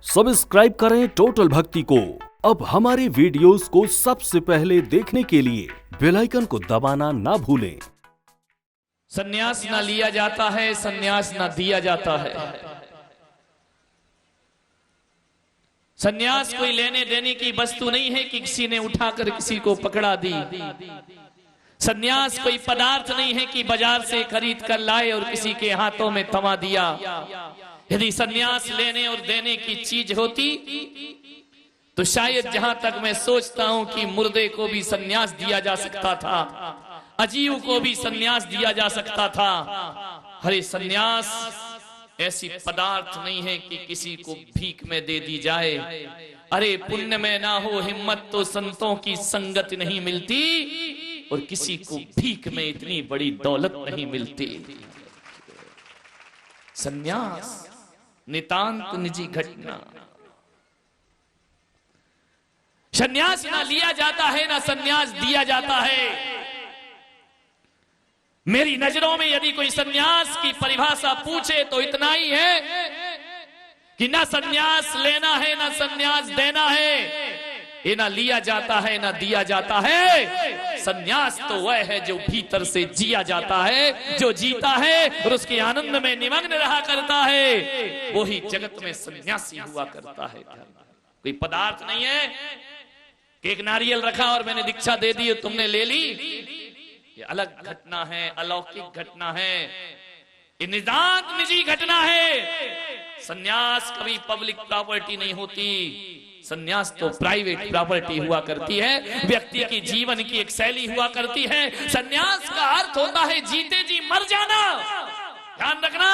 Subscribe करें total भक्ति को। अब हमारे वीडियोस को सबसे पहले देखने के लिए बेल आइकन को दबाना ना भूलें। सन्यास ना लिया जाता है, सन्यास ना दिया जाता है। सन्यास कोई लेने देने की वस्तु नहीं है कि किसी ने उठाकर किसी को पकड़ा दी। सन्यास कोई पदार्थ नहीं है कि बाजार से खरीद कर लाए और किसी के हाथों में थमा दिया। यदि सन्यास लेने और देने की चीज होती तो शायद जहां तक मैं सोचता हूं कि मुर्दे को भी सन्यास दिया जा सकता था, अजीव को भी सन्यास दिया जा सकता था। हरे सन्यास ऐसी पदार्थ नहीं है कि किसी को भीख में दे दी जाए। अरे पुण्य में ना हो हिम्मत तो संतों की संगत नहीं मिलती, और किसी को भीख में इतनी बड़ी दौलत नहीं मिलती। सन्यास नितांत निजी घटना। सन्यास ना लिया जाता है ना सन्यास दिया जाता है। मेरी नजरों में यदि कोई सन्यास की परिभाषा पूछे तो इतना ही है कि ना सन्यास लेना है ना सन्यास देना है। ये ना लिया जाता है ना दिया जाता है। सन्यास तो वह है जो भीतर से जिया जाता है, जो जीता है और उसके आनंद में निमग्न रहा करता है, वही जगत में सन्यासी हुआ करता है। कोई पदार्थ नहीं है कि एक नारियल रखा और मैंने दीक्षा दे दी और तुमने ले ली। ये अलग घटना है, अलौकिक घटना है, ये नितांत निजी घटना है। सन्यास कभी पब्लिक प्रॉपर्टी नहीं होती। सन्यास तो प्राइवेट प्रॉपर्टी हुआ करती है, व्यक्ति की जीवन की एक शैली हुआ करती है। सन्यास का अर्थ होता है जीते जी मर जाना। ध्यान रखना,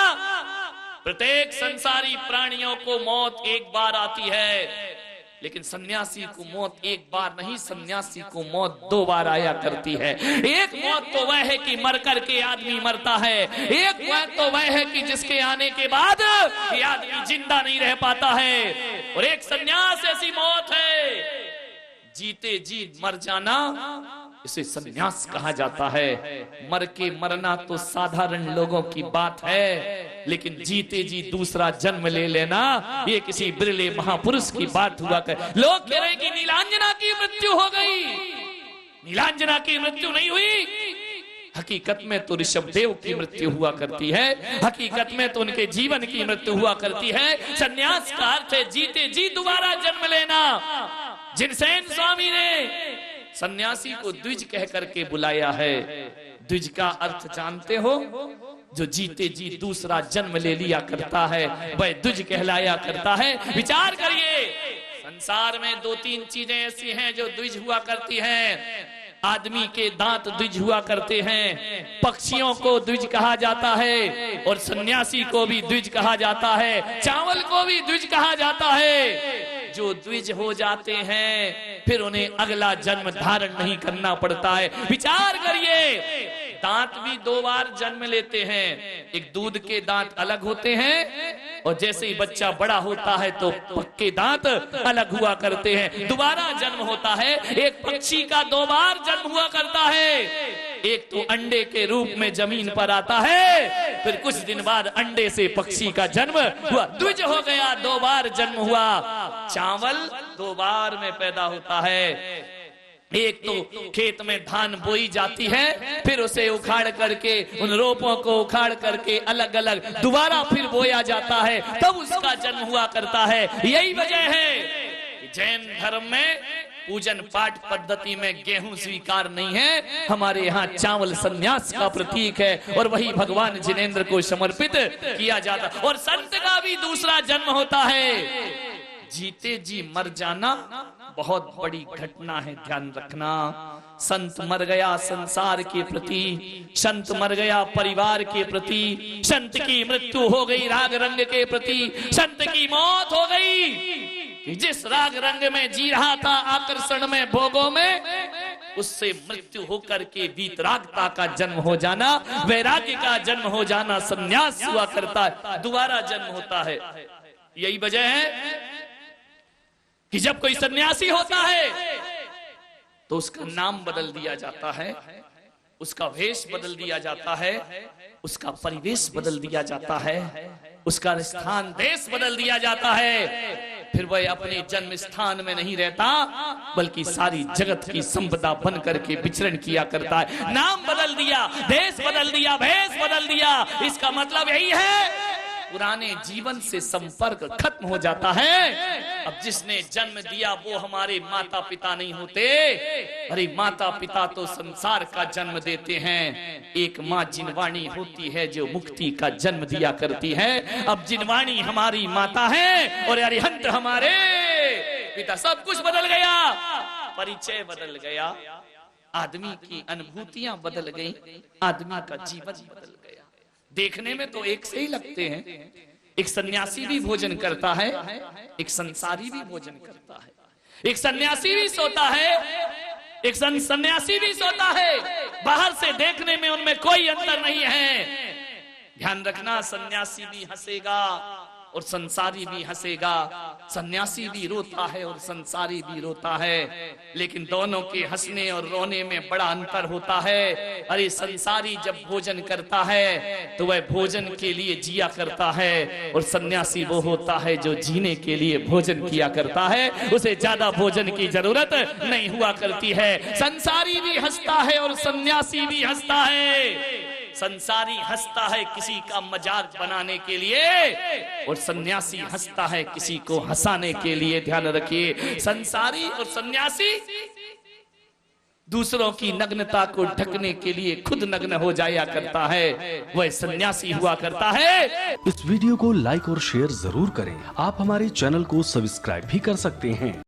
प्रत्येक संसारी प्राणियों को मौत एक बार आती है, लेकिन सन्यासी को मौत एक बार नहीं, सन्यासी को मौत 2 बार आया करती है। एक मौत तो वह है कि मर करके आदमी मरता है, एक मौत तो वह है कि जिसके आने के बाद ये आदमी जिंदा नहीं रह पाता है, और एक सन्यास ऐसी मौत है जीते जी मर जाना, इसे सन्यास कहा जाता है। मर के मरना तो साधारण लोगों की बात है, लेकिन जीते जी दूसरा जन्म ले लेना ये किसी बिरले महापुरुष की बात हुआ कर। लोग कह रहे हैं कि नीलांजना की मृत्यु हो गई। नीलांजना की मृत्यु नहीं हुई, हकीकत में तो ऋषभदेव की मृत्यु हुआ करती है, हकीकत में तो उनके जीवन की मृत्यु हुआ करती है। सन्यास का अर्थ है जीते जी दोबारा जन्म लेना। जिनसेन स्वामी ने सन्यासी को द्विज कह करके बुलाया है। द्विज का अर्थ जानते हो? जो जीते जी दूसरा जन्म ले लिया करता है वह द्विज कहलाया करता है। विचार करिए, संसार में 2-3 चीजें ऐसी हैं जो द्विज हुआ करती हैं। आदमी के दांत द्विज हुआ करते हैं, पक्षियों को द्विज कहा जाता है, और सन्यासी को भी द्विज कहा जाता है, चावल को भी द्विज कहा जाता है। जो द्विज हो जाते हैं फिर उन्हें अगला जन्म धारण नहीं करना पड़ता है। विचार करिए, दांत भी 2 बार जन्म लेते हैं। एक दूध के दांत अलग होते हैं, और जैसे ही बच्चा बड़ा होता है तो पक्के दांत अलग हुआ करते हैं, दोबारा जन्म होता है। एक पक्षी का 2 बार जन्म हुआ करता है। एक तो अंडे के रूप में जमीन पर आता है, फिर कुछ दिन बाद अंडे से पक्षी का जन्म हुआ, द्विज हो गया, 2 बार जन्म हुआ। चावल 2 बार में पैदा होता है। एक तो खेत में धान बोई जाती है, फिर उसे उखाड़ करके उन रोपों को उखाड़ करके अलग अलग दोबारा फिर बोया जाता है, तब उसका जन्म हुआ करता है। यही वजह है जैन धर्म में पूजन पाठ पद्धति में गेहूं स्वीकार नहीं है। हमारे यहाँ चावल सन्यास का प्रतीक है, और वही भगवान जिनेंद्र को समर्पित किया जाता। और संत का भी दूसरा जन्म होता है। जीते जी मर जाना बहुत बड़ी घटना है, ध्यान रखना। संत मर गया संसार के प्रति, संत मर गया परिवार के प्रति, संत की मृत्यु हो गई राग रंग के प्रति, संत की मौत हो गई कि जिस राग रंग में जी रहा था, आकर्षण में, भोगों में, उससे मृत्यु होकर के वीतरागता का जन्म हो जाना, वैराग्य का जन्म हो जाना, सन्यास हुआ करता है, दोबारा जन्म होता है। यही वजह है कि जब कोई सन्यासी होता है तो उसका नाम बदल दिया जाता है, उसका वेश बदल दिया जाता है, उसका परिवेश बदल दिया जाता है, उसका स्थान देश बदल दिया जाता है। फिर वह अपने जन्म स्थान में नहीं रहता, बल्कि सारी जगत की संपदा बन करके विचरण किया करता है। नाम बदल दिया, देश बदल दिया, भेष बदल दिया, इसका मतलब यही है पुराने जीवन से संपर्क खत्म हो जाता है। अब जिसने जन्म दिया वो हमारे माता पिता नहीं होते। अरे माता पिता तो संसार का जन्म देते हैं। एक माँ जिनवाणी होती है जो मुक्ति का जन्म दिया करती है। अब जिनवाणी हमारी माता है और अरिहंत हमारे पिता। सब कुछ बदल गया, परिचय बदल गया, आदमी की अनुभूतियां बदल गई, आदमी का जीवन बदल गया। देखने में तो एक से ही लगते हैं। एक सन्यासी भी भोजन करता है, एक संसारी भी भोजन करता है, एक सन्यासी भी सोता है, एक सन्यासी भी सोता है। बाहर से देखने में उनमें कोई अंतर नहीं है। ध्यान रखना, सन्यासी भी हंसेगा और संसारी भी हंसेगा। सन्यासी भी रोता है और संसारी भी रोता है, लेकिन दोनों के हंसने और रोने में बड़ा अंतर होता है। अरे संसारी जब भोजन करता है तो वह भोजन के लिए जिया करता है, और सन्यासी वो होता है जो जीने के लिए भोजन किया करता है। उसे ज्यादा भोजन की जरूरत नहीं हुआ करती है। संसारी भी हंसता है और सन्यासी भी हंसता है। संसारी हंसता है किसी का मजाक बनाने के लिए, और सन्यासी हंसता है किसी को हंसाने के लिए। ध्यान रखिए, संसारी और सन्यासी दूसरों की नग्नता को ढकने के लिए खुद नग्न हो जाया करता है, वह सन्यासी हुआ करता है। इस वीडियो को लाइक और शेयर जरूर करें। आप हमारे चैनल को सब्सक्राइब भी कर सकते हैं।